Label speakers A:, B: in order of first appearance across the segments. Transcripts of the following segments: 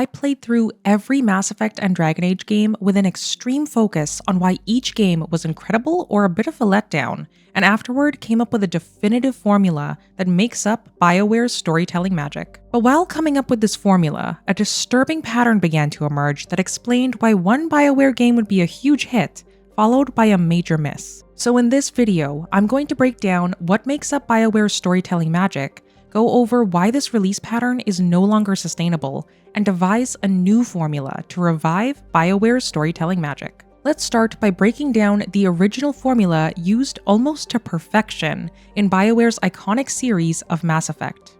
A: I played through every Mass Effect and Dragon Age game with an extreme focus on why each game was incredible or a bit of a letdown, and afterward came up with a definitive formula that makes up BioWare's storytelling magic. But while coming up with this formula, a disturbing pattern began to emerge that explained why one BioWare game would be a huge hit, followed by a major miss. So in this video, I'm going to break down what makes up BioWare's storytelling magic, go over why this release pattern is no longer sustainable, and devise a new formula to revive BioWare's storytelling magic. Let's start by breaking down the original formula used almost to perfection in BioWare's iconic series of Mass Effect.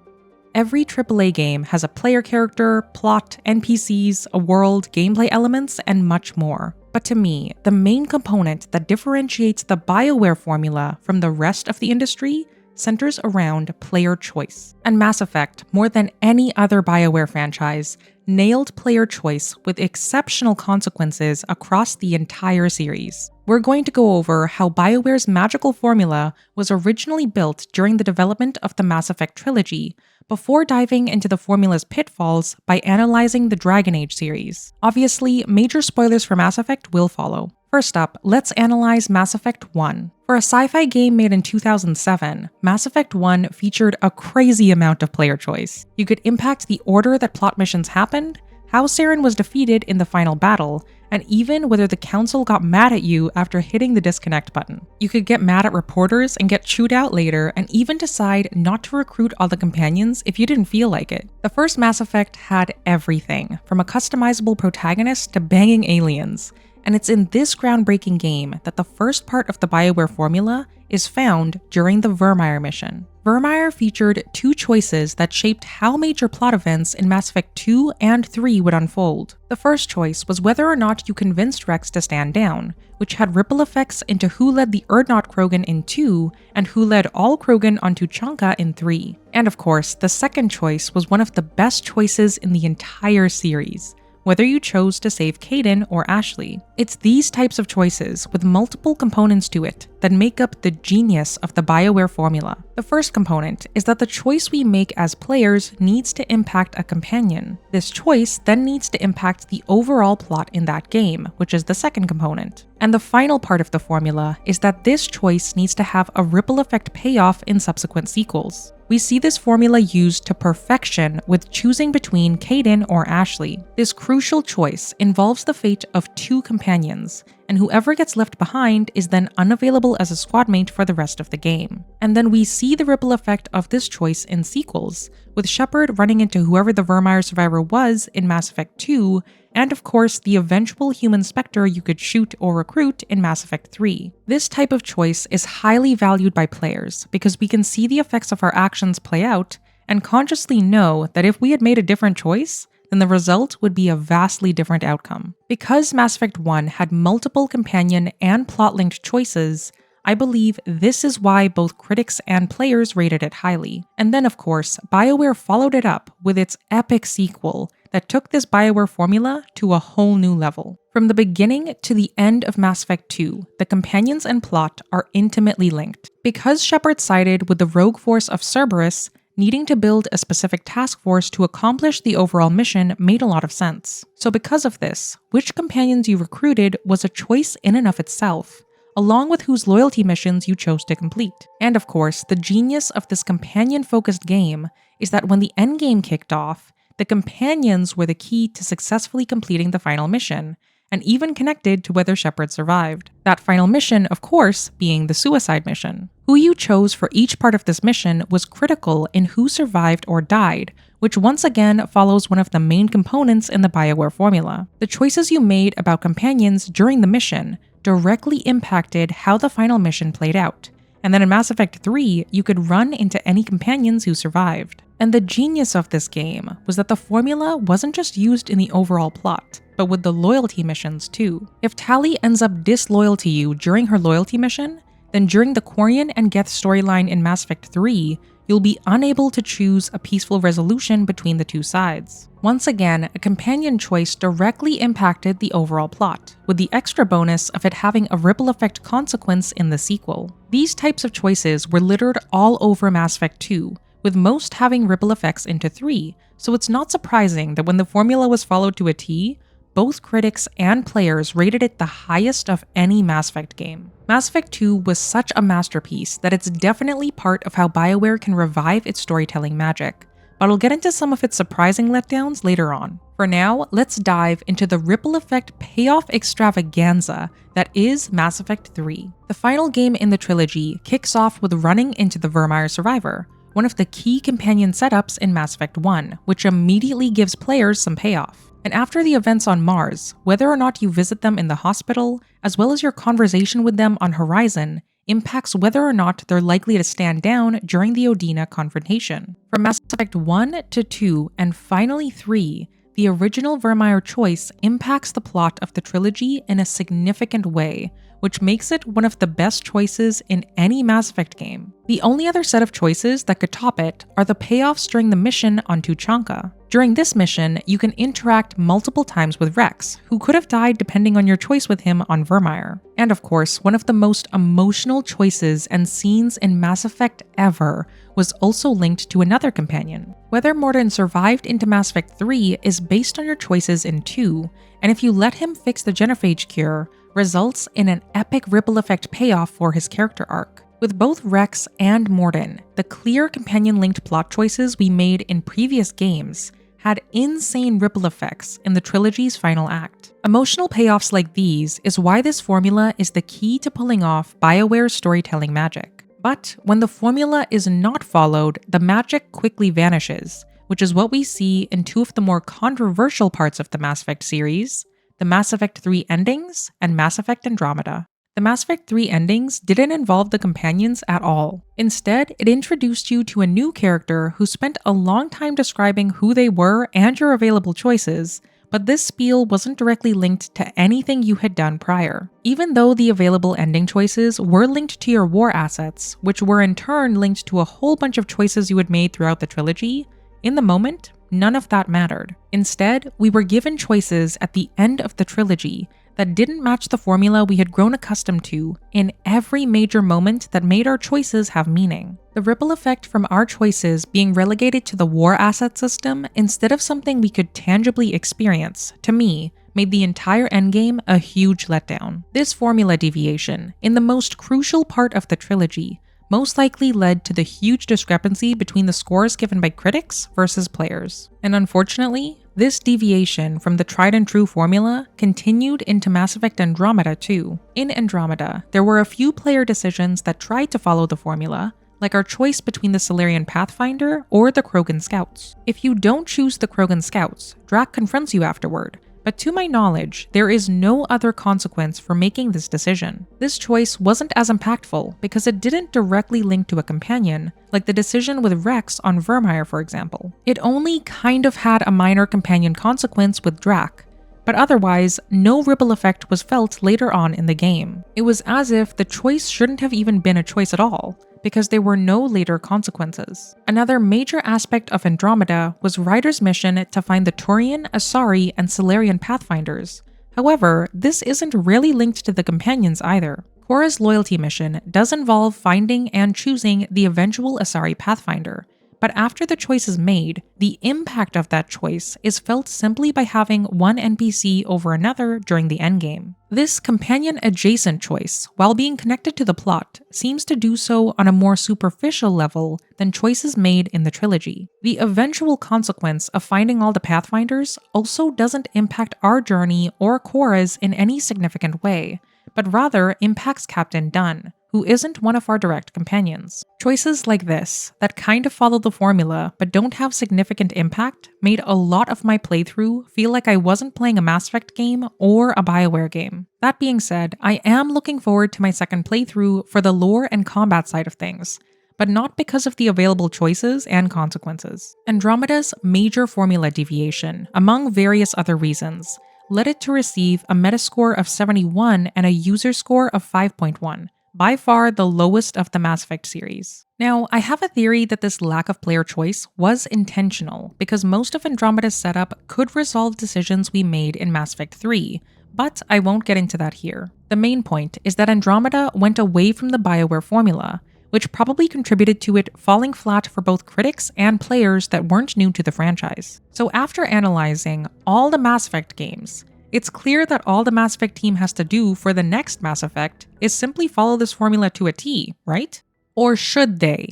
A: Every AAA game has a player character, plot, NPCs, a world, gameplay elements, and much more. But to me, the main component that differentiates the BioWare formula from the rest of the industry centers around player choice. And Mass Effect, more than any other BioWare franchise, nailed player choice with exceptional consequences across the entire series. We're going to go over how BioWare's magical formula was originally built during the development of the Mass Effect trilogy, before diving into the formula's pitfalls by analyzing the Dragon Age series. Obviously, major spoilers for Mass Effect will follow. First up, let's analyze Mass Effect 1. For a sci-fi game made in 2007, Mass Effect 1 featured a crazy amount of player choice. You could impact the order that plot missions happened, how Saren was defeated in the final battle, and even whether the Council got mad at you after hitting the disconnect button. You could get mad at reporters and get chewed out later, and even decide not to recruit all the companions if you didn't feel like it. The first Mass Effect had everything, from a customizable protagonist to banging aliens. And it's in this groundbreaking game that the first part of the BioWare formula is found during the Virmire mission. Virmire featured two choices that shaped how major plot events in Mass Effect 2 and 3 would unfold. The first choice was whether or not you convinced Rex to stand down, which had ripple effects into who led the Urdnot Krogan in 2 and who led all Krogan on Tuchanka in 3. And of course, the second choice was one of the best choices in the entire series, whether you chose to save Kaidan or Ashley. It's these types of choices, with multiple components to it, that make up the genius of the BioWare formula. The first component is that the choice we make as players needs to impact a companion. This choice then needs to impact the overall plot in that game, which is the second component. And the final part of the formula is that this choice needs to have a ripple effect payoff in subsequent sequels. We see this formula used to perfection with choosing between Kaidan or Ashley. This crucial choice involves the fate of two companions, and whoever gets left behind is then unavailable as a squadmate for the rest of the game. And then we see the ripple effect of this choice in sequels, with Shepard running into whoever the Virmire survivor was in Mass Effect 2, and of course the eventual human Spectre you could shoot or recruit in Mass Effect 3. This type of choice is highly valued by players because we can see the effects of our actions play out and consciously know that if we had made a different choice, then the result would be a vastly different outcome. Because Mass Effect 1 had multiple companion and plot-linked choices, I believe this is why both critics and players rated it highly. And then of course, BioWare followed it up with its epic sequel that took this BioWare formula to a whole new level. From the beginning to the end of Mass Effect 2, the companions and plot are intimately linked. Because Shepard sided with the rogue force of Cerberus, needing to build a specific task force to accomplish the overall mission made a lot of sense. So because of this, which companions you recruited was a choice in and of itself, along with whose loyalty missions you chose to complete. And of course, the genius of this companion-focused game is that when the endgame kicked off, the companions were the key to successfully completing the final mission, and even connected to whether Shepard survived. That final mission, of course, being the suicide mission. Who you chose for each part of this mission was critical in who survived or died, which once again follows one of the main components in the BioWare formula. The choices you made about companions during the mission directly impacted how the final mission played out. And then in Mass Effect 3, you could run into any companions who survived. And the genius of this game was that the formula wasn't just used in the overall plot, but with the loyalty missions too. If Tali ends up disloyal to you during her loyalty mission, then during the Quarian and Geth storyline in Mass Effect 3, you'll be unable to choose a peaceful resolution between the two sides. Once again, a companion choice directly impacted the overall plot, with the extra bonus of it having a ripple effect consequence in the sequel. These types of choices were littered all over Mass Effect 2, with most having ripple effects into 3, so it's not surprising that when the formula was followed to a T, both critics and players rated it the highest of any Mass Effect game. Mass Effect 2 was such a masterpiece that it's definitely part of how BioWare can revive its storytelling magic, but I'll get into some of its surprising letdowns later on. For now, let's dive into the ripple effect payoff extravaganza that is Mass Effect 3. The final game in the trilogy kicks off with running into the Virmire Survivor, one of the key companion setups in Mass Effect 1, which immediately gives players some payoff. And after the events on Mars, whether or not you visit them in the hospital, as well as your conversation with them on Horizon, impacts whether or not they're likely to stand down during the Odina confrontation. From Mass Effect 1 to 2, and finally 3, the original Virmire choice impacts the plot of the trilogy in a significant way, which makes it one of the best choices in any Mass Effect game. The only other set of choices that could top it are the payoffs during the mission on Tuchanka. During this mission, you can interact multiple times with Rex, who could have died depending on your choice with him on Virmire. And of course, one of the most emotional choices and scenes in Mass Effect ever was also linked to another companion. Whether Mordin survived into Mass Effect 3 is based on your choices in 2, and if you let him fix the genophage cure, results in an epic ripple effect payoff for his character arc. With both Rex and Mordin, the clear companion-linked plot choices we made in previous games had insane ripple effects in the trilogy's final act. Emotional payoffs like these is why this formula is the key to pulling off BioWare's storytelling magic. But when the formula is not followed, the magic quickly vanishes, which is what we see in two of the more controversial parts of the Mass Effect series, the Mass Effect 3 endings and Mass Effect Andromeda. The Mass Effect 3 endings didn't involve the companions at all. Instead, it introduced you to a new character who spent a long time describing who they were and your available choices, but this spiel wasn't directly linked to anything you had done prior. Even though the available ending choices were linked to your war assets, which were in turn linked to a whole bunch of choices you had made throughout the trilogy, in the moment, none of that mattered. Instead, we were given choices at the end of the trilogy that didn't match the formula we had grown accustomed to in every major moment that made our choices have meaning. The ripple effect from our choices being relegated to the war asset system instead of something we could tangibly experience, to me, made the entire endgame a huge letdown. This formula deviation, in the most crucial part of the trilogy, most likely led to the huge discrepancy between the scores given by critics versus players. And unfortunately, this deviation from the tried and true formula continued into Mass Effect Andromeda too. In Andromeda, there were a few player decisions that tried to follow the formula, like our choice between the Solarian Pathfinder or the Krogan Scouts. If you don't choose the Krogan Scouts, Drac confronts you afterward, but to my knowledge, there is no other consequence for making this decision. This choice wasn't as impactful because it didn't directly link to a companion, like the decision with Rex on Virmire, for example. It only kind of had a minor companion consequence with Drac, but otherwise, no ripple effect was felt later on in the game. It was as if the choice shouldn't have even been a choice at all, because there were no later consequences. Another major aspect of Andromeda was Ryder's mission to find the Turian, Asari, and Solarian Pathfinders. However, this isn't really linked to the companions either. Cora's loyalty mission does involve finding and choosing the eventual Asari Pathfinder, but after the choice is made, the impact of that choice is felt simply by having one NPC over another during the endgame. This companion-adjacent choice, while being connected to the plot, seems to do so on a more superficial level than choices made in the trilogy. The eventual consequence of finding all the Pathfinders also doesn't impact our journey or Cora's in any significant way, but rather impacts Captain Dunn, who isn't one of our direct companions. Choices like this, that kind of follow the formula but don't have significant impact, made a lot of my playthrough feel like I wasn't playing a Mass Effect game or a BioWare game. That being said, I am looking forward to my second playthrough for the lore and combat side of things, but not because of the available choices and consequences. Andromeda's major formula deviation, among various other reasons, led it to receive a Metascore of 71 and a user score of 5.1. By far the lowest of the Mass Effect series. Now, I have a theory that this lack of player choice was intentional, because most of Andromeda's setup could resolve decisions we made in Mass Effect 3, but I won't get into that here. The main point is that Andromeda went away from the BioWare formula, which probably contributed to it falling flat for both critics and players that weren't new to the franchise. So after analyzing all the Mass Effect games, it's clear that all the Mass Effect team has to do for the next Mass Effect is simply follow this formula to a T, right? Or should they?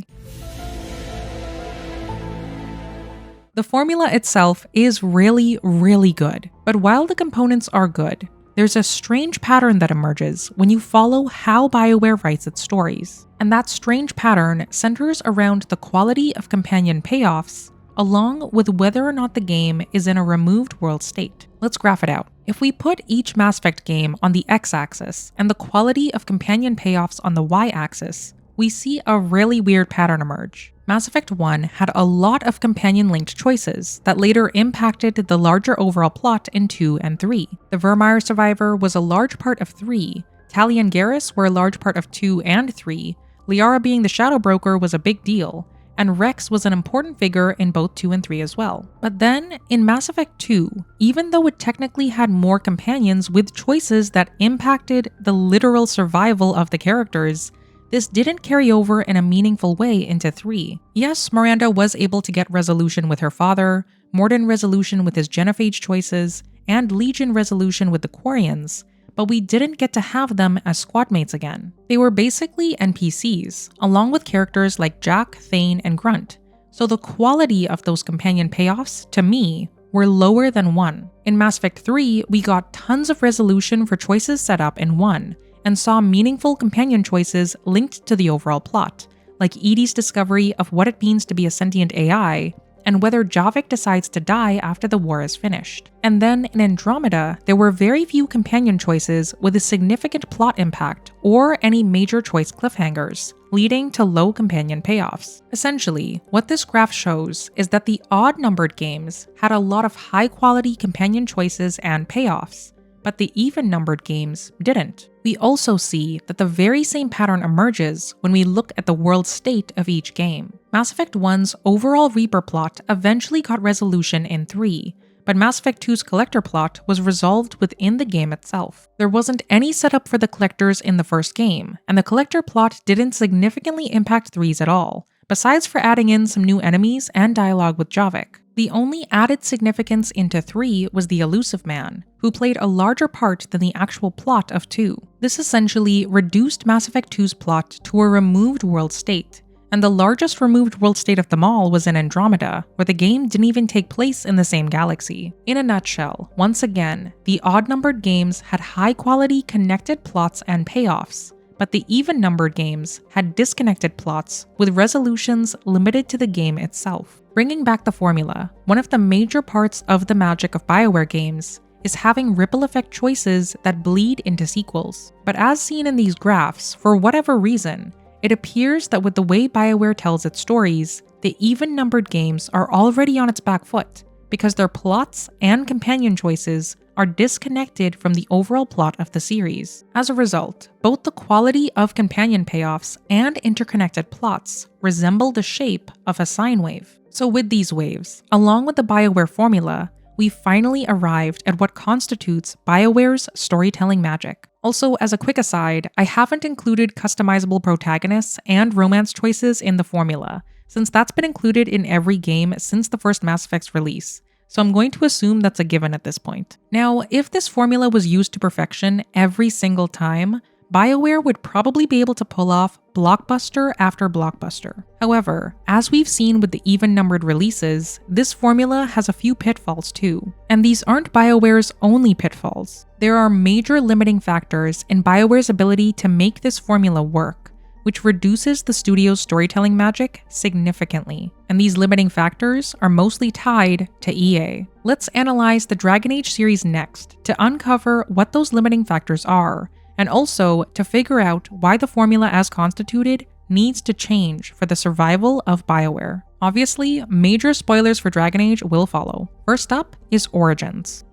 A: The formula itself is really, really good, but while the components are good, there's a strange pattern that emerges when you follow how BioWare writes its stories. And that strange pattern centers around the quality of companion payoffs, along with whether or not the game is in a removed world state. Let's graph it out. If we put each Mass Effect game on the x-axis and the quality of companion payoffs on the y-axis, we see a really weird pattern emerge. Mass Effect 1 had a lot of companion-linked choices that later impacted the larger overall plot in 2 and 3. The Vermeer survivor was a large part of 3, Tali and Garrus were a large part of 2 and 3, Liara being the Shadow Broker was a big deal, and Rex was an important figure in both 2 and 3 as well. But then, in Mass Effect 2, even though it technically had more companions with choices that impacted the literal survival of the characters, this didn't carry over in a meaningful way into 3. Yes, Miranda was able to get resolution with her father, Mordin resolution with his genophage choices, and Legion resolution with the Quarians, but we didn't get to have them as squadmates again. They were basically NPCs, along with characters like Jack, Thane, and Grunt, so the quality of those companion payoffs, to me, were lower than 1. In Mass Effect 3, we got tons of resolution for choices set up in 1, and saw meaningful companion choices linked to the overall plot, like EDI's discovery of what it means to be a sentient AI, and whether Javik decides to die after the war is finished. And then in Andromeda, there were very few companion choices with a significant plot impact or any major choice cliffhangers, leading to low companion payoffs. Essentially, what this graph shows is that the odd-numbered games had a lot of high-quality companion choices and payoffs, but the even-numbered games didn't. We also see that the very same pattern emerges when we look at the world state of each game. Mass Effect 1's overall Reaper plot eventually got resolution in 3, but Mass Effect 2's collector plot was resolved within the game itself. There wasn't any setup for the collectors in the first game, and the collector plot didn't significantly impact 3's at all, besides for adding in some new enemies and dialogue with Javik. The only added significance into 3 was the Elusive Man, who played a larger part than the actual plot of 2. This essentially reduced Mass Effect 2's plot to a removed world state, and the largest removed world state of them all was in Andromeda, where the game didn't even take place in the same galaxy. In a nutshell, once again, the odd-numbered games had high-quality connected plots and payoffs, but the even-numbered games had disconnected plots with resolutions limited to the game itself. Bringing back the formula, one of the major parts of the magic of BioWare games is having ripple effect choices that bleed into sequels. But as seen in these graphs, for whatever reason, it appears that with the way BioWare tells its stories, the even-numbered games are already on its back foot, because their plots and companion choices are disconnected from the overall plot of the series. As a result, both the quality of companion payoffs and interconnected plots resemble the shape of a sine wave. So with these waves, along with the BioWare formula, we finally arrived at what constitutes BioWare's storytelling magic. Also, as a quick aside, I haven't included customizable protagonists and romance choices in the formula, since that's been included in every game since the first Mass Effect's release, so I'm going to assume that's a given at this point. Now, if this formula was used to perfection every single time, BioWare would probably be able to pull off blockbuster after blockbuster. However, as we've seen with the even-numbered releases, this formula has a few pitfalls too. And these aren't BioWare's only pitfalls. There are major limiting factors in BioWare's ability to make this formula work, which reduces the studio's storytelling magic significantly. And these limiting factors are mostly tied to EA. Let's analyze the Dragon Age series next to uncover what those limiting factors are, and also to figure out why the formula as constituted needs to change for the survival of BioWare. Obviously, major spoilers for Dragon Age will follow. First up is Origins.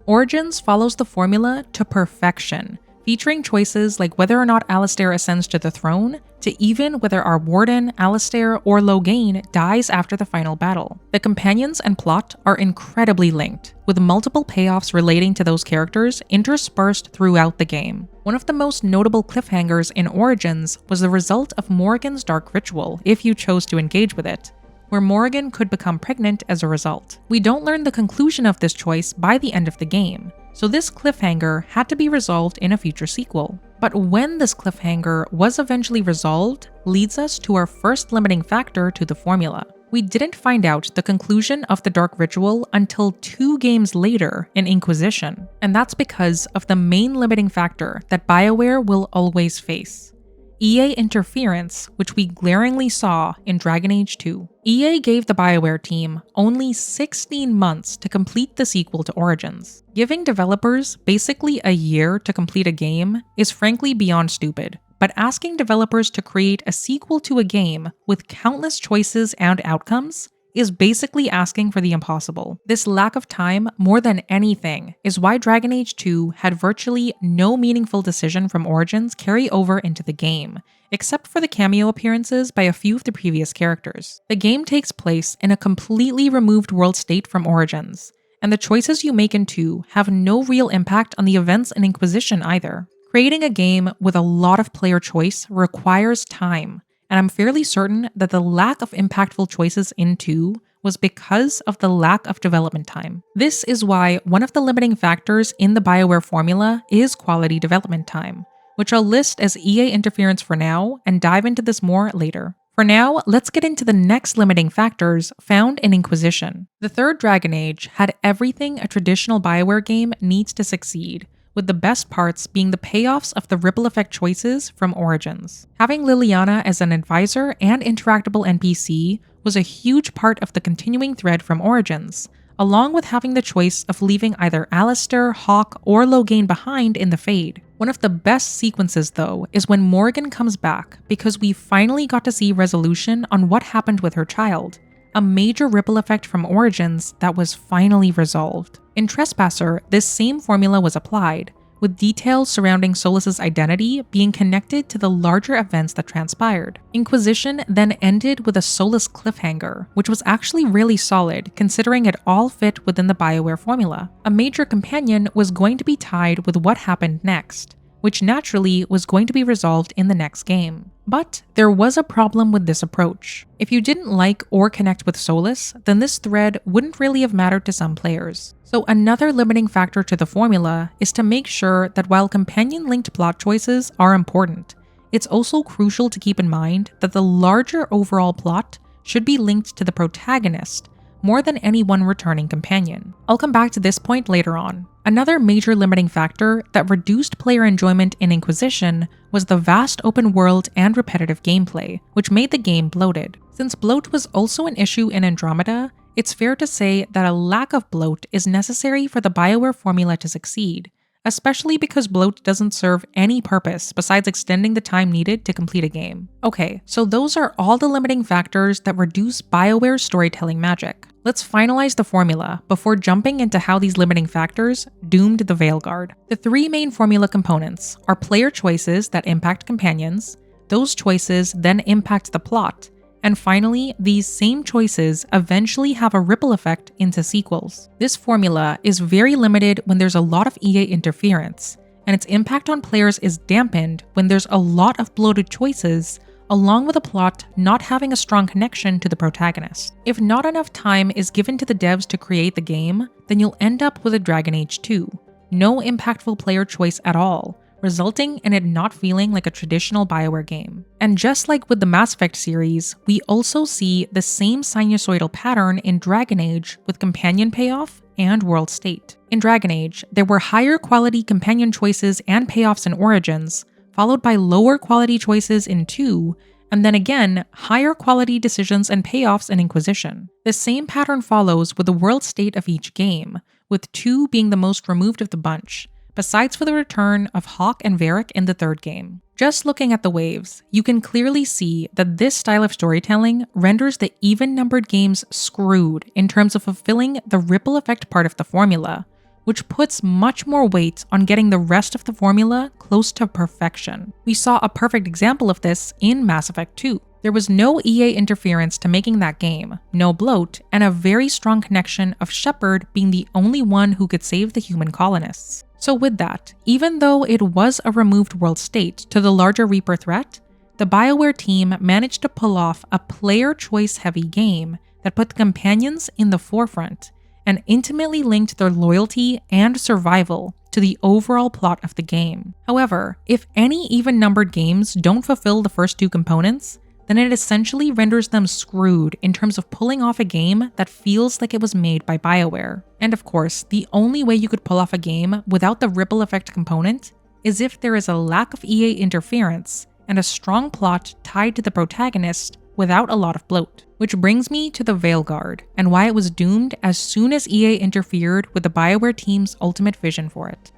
A: Origins follows the formula to perfection, featuring choices like whether or not Alistair ascends to the throne, to even whether our warden, Alistair, or Loghain dies after the final battle. The companions and plot are incredibly linked, with multiple payoffs relating to those characters interspersed throughout the game. One of the most notable cliffhangers in Origins was the result of Morrigan's dark ritual, if you chose to engage with it, where Morrigan could become pregnant as a result. We don't learn the conclusion of this choice by the end of the game, so this cliffhanger had to be resolved in a future sequel. But when this cliffhanger was eventually resolved, leads us to our first limiting factor to the formula. We didn't find out the conclusion of the Dark Ritual until 2 games later in Inquisition, and that's because of the main limiting factor that BioWare will always face: EA interference, which we glaringly saw in Dragon Age 2. EA gave the BioWare team only 16 months to complete the sequel to Origins. Giving developers basically a year to complete a game is frankly beyond stupid, but asking developers to create a sequel to a game with countless choices and outcomes is basically asking for the impossible. This lack of time, more than anything, is why Dragon Age 2 had virtually no meaningful decision from Origins carry over into the game, except for the cameo appearances by a few of the previous characters. The game takes place in a completely removed world state from Origins, and the choices you make in 2 have no real impact on the events in Inquisition either. Creating a game with a lot of player choice requires time, and I'm fairly certain that the lack of impactful choices in 2 was because of the lack of development time. This is why one of the limiting factors in the BioWare formula is quality development time, which I'll list as EA interference for now and dive into this more later. For now, let's get into the next limiting factors found in Inquisition. The third Dragon Age had everything a traditional BioWare game needs to succeed, with the best parts being the payoffs of the ripple effect choices from Origins. Having Liliana as an advisor and interactable NPC was a huge part of the continuing thread from Origins, along with having the choice of leaving either Alistair, Hawke, or Loghain behind in the Fade. One of the best sequences, though, is when Morrigan comes back, because we finally got to see resolution on what happened with her child, a major ripple effect from Origins that was finally resolved. In Trespasser, this same formula was applied, with details surrounding Solas's identity being connected to the larger events that transpired. Inquisition then ended with a Solas cliffhanger, which was actually really solid considering it all fit within the BioWare formula. A major companion was going to be tied with what happened next, which naturally was going to be resolved in the next game. But there was a problem with this approach. If you didn't like or connect with Solas, then this thread wouldn't really have mattered to some players. So another limiting factor to the formula is to make sure that while companion-linked plot choices are important, it's also crucial to keep in mind that the larger overall plot should be linked to the protagonist more than any one returning companion. I'll come back to this point later on. Another major limiting factor that reduced player enjoyment in Inquisition was the vast open world and repetitive gameplay, which made the game bloated. Since bloat was also an issue in Andromeda, it's fair to say that a lack of bloat is necessary for the BioWare formula to succeed, especially because bloat doesn't serve any purpose besides extending the time needed to complete a game. Okay, so those are all the limiting factors that reduce BioWare's storytelling magic. Let's finalize the formula before jumping into how these limiting factors doomed the Veilguard. The 3 main formula components are player choices that impact companions, those choices then impact the plot, and finally, these same choices eventually have a ripple effect into sequels. This formula is very limited when there's a lot of EA interference, and its impact on players is dampened when there's a lot of bloated choices, along with a plot not having a strong connection to the protagonist. If not enough time is given to the devs to create the game, then you'll end up with a Dragon Age 2. No impactful player choice at all, resulting in it not feeling like a traditional BioWare game. And just like with the Mass Effect series, we also see the same sinusoidal pattern in Dragon Age with companion payoff and world state. In Dragon Age, there were higher quality companion choices and payoffs in Origins, followed by lower quality choices in 2, and then again, higher quality decisions and payoffs in Inquisition. The same pattern follows with the world state of each game, with 2 being the most removed of the bunch, besides for the return of Hawke and Varric in the 3rd game. Just looking at the waves, you can clearly see that this style of storytelling renders the even-numbered games screwed in terms of fulfilling the ripple effect part of the formula, which puts much more weight on getting the rest of the formula close to perfection. We saw a perfect example of this in Mass Effect 2. There was no EA interference to making that game, no bloat, and a very strong connection of Shepard being the only one who could save the human colonists. So with that, even though it was a removed world state to the larger Reaper threat, the BioWare team managed to pull off a player choice heavy game that put the companions in the forefront and intimately linked their loyalty and survival to the overall plot of the game. However, if any even-numbered games don't fulfill the first two components, then it essentially renders them screwed in terms of pulling off a game that feels like it was made by BioWare. And of course, the only way you could pull off a game without the ripple effect component is if there is a lack of EA interference and a strong plot tied to the protagonist without a lot of bloat. Which brings me to the Veilguard, and why it was doomed as soon as EA interfered with the BioWare team's ultimate vision for it.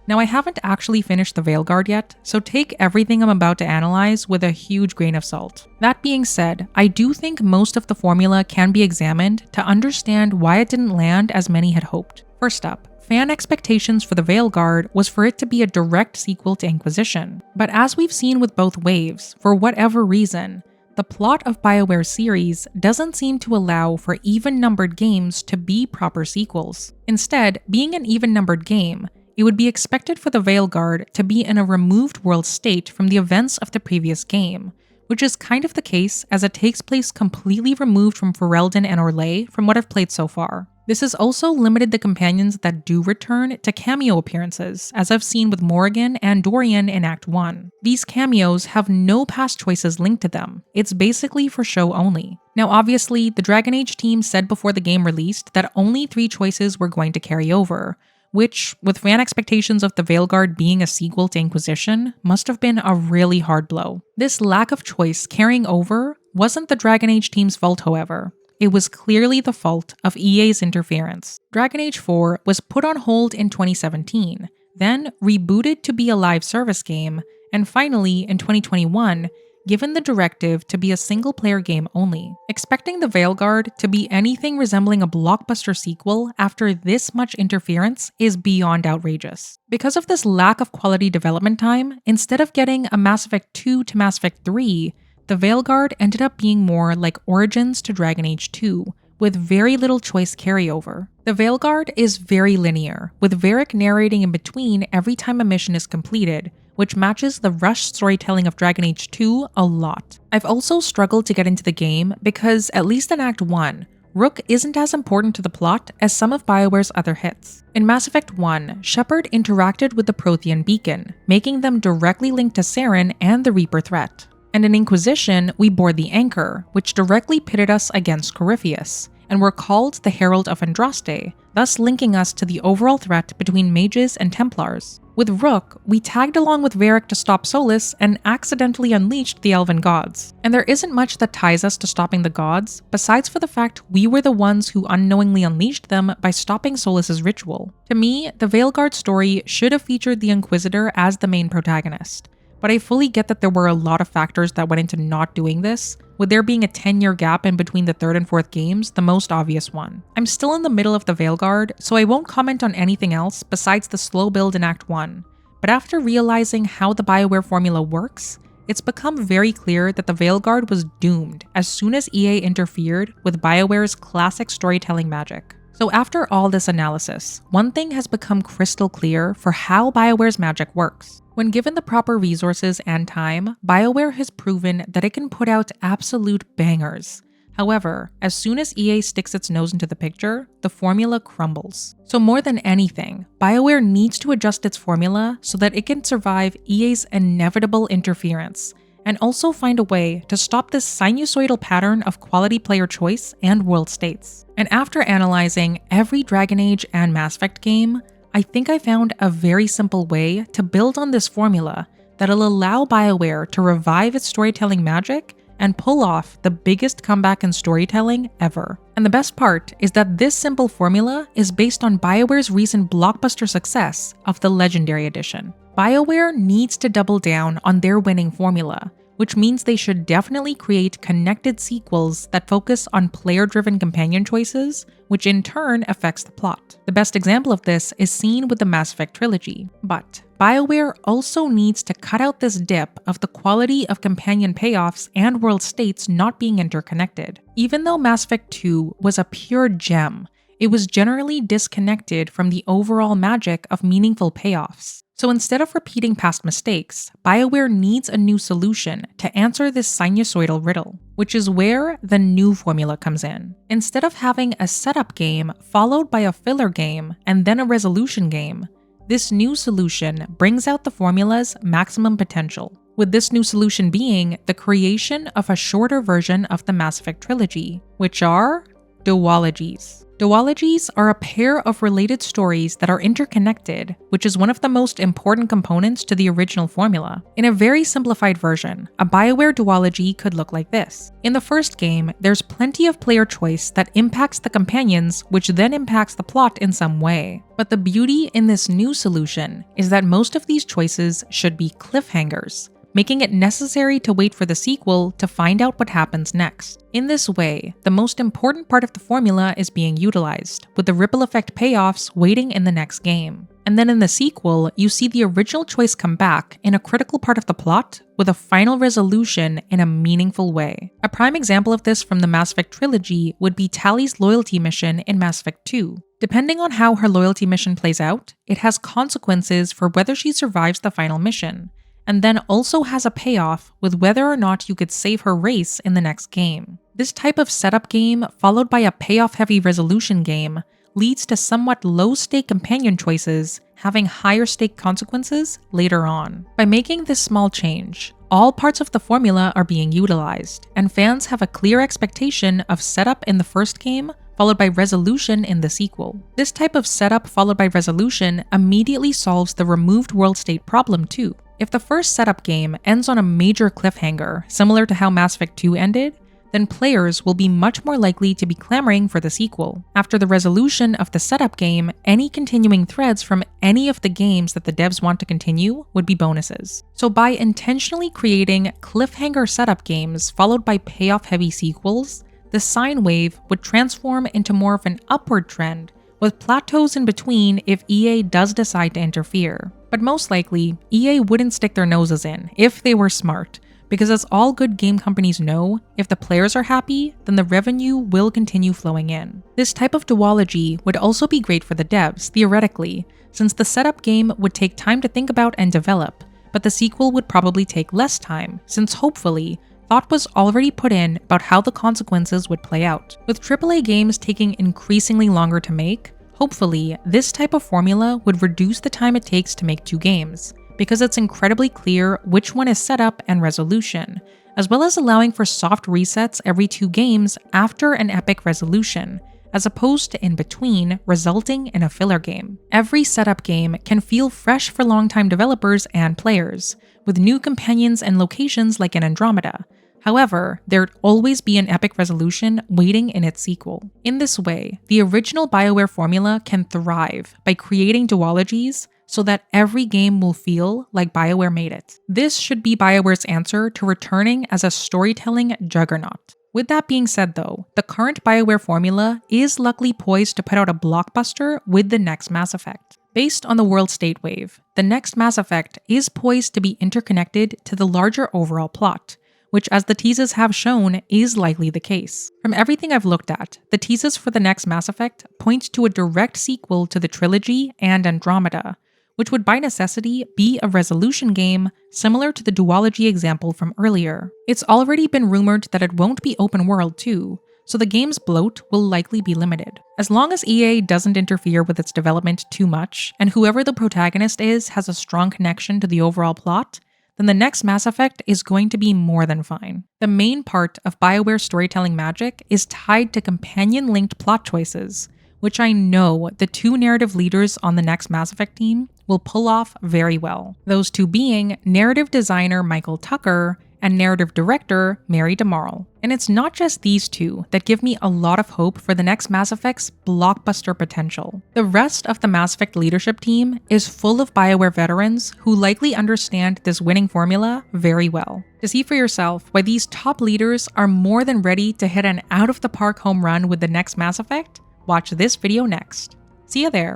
A: Now, I haven't actually finished the Veilguard yet, so take everything I'm about to analyze with a huge grain of salt. That being said, I do think most of the formula can be examined to understand why it didn't land as many had hoped. First up, fan expectations for the Veilguard was for it to be a direct sequel to Inquisition. But as we've seen with both waves, for whatever reason, the plot of BioWare's series doesn't seem to allow for even-numbered games to be proper sequels. Instead, being an even-numbered game, it would be expected for the Veilguard to be in a removed world state from the events of the previous game, which is kind of the case as it takes place completely removed from Ferelden and Orlais from what I've played so far. This has also limited the companions that do return to cameo appearances, as I've seen with Morrigan and Dorian in Act 1. These cameos have no past choices linked to them. It's basically for show only. Now obviously, the Dragon Age team said before the game released that only 3 choices were going to carry over, which, with fan expectations of the Veilguard being a sequel to Inquisition, must have been a really hard blow. This lack of choice carrying over wasn't the Dragon Age team's fault, however. It was clearly the fault of EA's interference. Dragon Age 4 was put on hold in 2017, then rebooted to be a live service game, and finally, in 2021, given the directive to be a single-player game only. Expecting the Veilguard to be anything resembling a Blockbuster sequel after this much interference is beyond outrageous. Because of this lack of quality development time, instead of getting a Mass Effect 2 to Mass Effect 3, the Veilguard ended up being more like Origins to Dragon Age 2, with very little choice carryover. The Veilguard is very linear, with Varric narrating in between every time a mission is completed, which matches the rushed storytelling of Dragon Age 2 a lot. I've also struggled to get into the game because, at least in Act 1, Rook isn't as important to the plot as some of BioWare's other hits. In Mass Effect 1, Shepard interacted with the Prothean beacon, making them directly linked to Saren and the Reaper threat. And in Inquisition, we bore the Anchor, which directly pitted us against Corypheus, and were called the Herald of Andraste, thus linking us to the overall threat between mages and Templars. With Rook, we tagged along with Varric to stop Solus and accidentally unleashed the Elven gods. And there isn't much that ties us to stopping the gods, besides for the fact we were the ones who unknowingly unleashed them by stopping Solus's ritual. To me, the Veilguard story should have featured the Inquisitor as the main protagonist. But I fully get that there were a lot of factors that went into not doing this, with there being a 10-year gap in between the 3rd and 4th games the most obvious one. I'm still in the middle of the Veilguard, so I won't comment on anything else besides the slow build in Act 1, but after realizing how the BioWare formula works, it's become very clear that the Veilguard was doomed as soon as EA interfered with BioWare's classic storytelling magic. So after all this analysis, one thing has become crystal clear for how BioWare's magic works. When given the proper resources and time, BioWare has proven that it can put out absolute bangers. However, as soon as EA sticks its nose into the picture, the formula crumbles. So more than anything, BioWare needs to adjust its formula so that it can survive EA's inevitable interference, and also find a way to stop this sinusoidal pattern of quality player choice and world states. And after analyzing every Dragon Age and Mass Effect game, I think I found a very simple way to build on this formula that'll allow BioWare to revive its storytelling magic and pull off the biggest comeback in storytelling ever. And the best part is that this simple formula is based on BioWare's recent blockbuster success of the Legendary Edition. BioWare needs to double down on their winning formula, which means they should definitely create connected sequels that focus on player-driven companion choices, which in turn affects the plot. The best example of this is seen with the Mass Effect trilogy. But BioWare also needs to cut out this dip of the quality of companion payoffs and world states not being interconnected. Even though Mass Effect 2 was a pure gem, it was generally disconnected from the overall magic of meaningful payoffs. So instead of repeating past mistakes, BioWare needs a new solution to answer this sinusoidal riddle, which is where the new formula comes in. Instead of having a setup game followed by a filler game and then a resolution game, this new solution brings out the formula's maximum potential, with this new solution being the creation of a shorter version of the Mass Effect trilogy, which are duologies. Duologies are a pair of related stories that are interconnected, which is one of the most important components to the original formula. In a very simplified version, a BioWare duology could look like this. In the first game, there's plenty of player choice that impacts the companions, which then impacts the plot in some way. But the beauty in this new solution is that most of these choices should be cliffhangers, making it necessary to wait for the sequel to find out what happens next. In this way, the most important part of the formula is being utilized, with the ripple effect payoffs waiting in the next game. And then in the sequel, you see the original choice come back in a critical part of the plot, with a final resolution in a meaningful way. A prime example of this from the Mass Effect trilogy would be Tali's loyalty mission in Mass Effect 2. Depending on how her loyalty mission plays out, it has consequences for whether she survives the final mission, and then also has a payoff with whether or not you could save her race in the next game. This type of setup game, followed by a payoff-heavy resolution game, leads to somewhat low-stake companion choices having higher-stake consequences later on. By making this small change, all parts of the formula are being utilized, and fans have a clear expectation of setup in the first game followed by resolution in the sequel. This type of setup followed by resolution immediately solves the removed world state problem too. If the first setup game ends on a major cliffhanger, similar to how Mass Effect 2 ended, then players will be much more likely to be clamoring for the sequel. After the resolution of the setup game, any continuing threads from any of the games that the devs want to continue would be bonuses. So by intentionally creating cliffhanger setup games followed by payoff-heavy sequels, the sine wave would transform into more of an upward trend, with plateaus in between if EA does decide to interfere. But most likely, EA wouldn't stick their noses in if they were smart, because as all good game companies know, if the players are happy, then the revenue will continue flowing in. This type of duology would also be great for the devs, theoretically, since the setup game would take time to think about and develop, but the sequel would probably take less time, since hopefully, thought was already put in about how the consequences would play out. With AAA games taking increasingly longer to make, hopefully, this type of formula would reduce the time it takes to make two games, because it's incredibly clear which one is setup and resolution, as well as allowing for soft resets every 2 games after an epic resolution, as opposed to in between, resulting in a filler game. Every setup game can feel fresh for longtime developers and players, with new companions and locations like in Andromeda. However, there'd always be an epic resolution waiting in its sequel. In this way, the original BioWare formula can thrive by creating duologies so that every game will feel like BioWare made it. This should be BioWare's answer to returning as a storytelling juggernaut. With that being said though, the current BioWare formula is luckily poised to put out a blockbuster with the next Mass Effect. Based on the world state wave, the next Mass Effect is poised to be interconnected to the larger overall plot, which as the teases have shown is likely the case. From everything I've looked at, the teases for the next Mass Effect point to a direct sequel to the trilogy and Andromeda, which would by necessity be a resolution game similar to the duology example from earlier. It's already been rumored that it won't be open world too, so the game's bloat will likely be limited. As long as EA doesn't interfere with its development too much, and whoever the protagonist is has a strong connection to the overall plot, then the next Mass Effect is going to be more than fine. The main part of BioWare's storytelling magic is tied to companion-linked plot choices, which I know the 2 narrative leaders on the next Mass Effect team will pull off very well. Those 2 being narrative designer Michael Tucker and narrative director Mary DeMarle. And it's not just these two that give me a lot of hope for the next Mass Effect's blockbuster potential. The rest of the Mass Effect leadership team is full of BioWare veterans who likely understand this winning formula very well. To see for yourself why these top leaders are more than ready to hit an out-of-the-park home run with the next Mass Effect, watch this video next. See you there.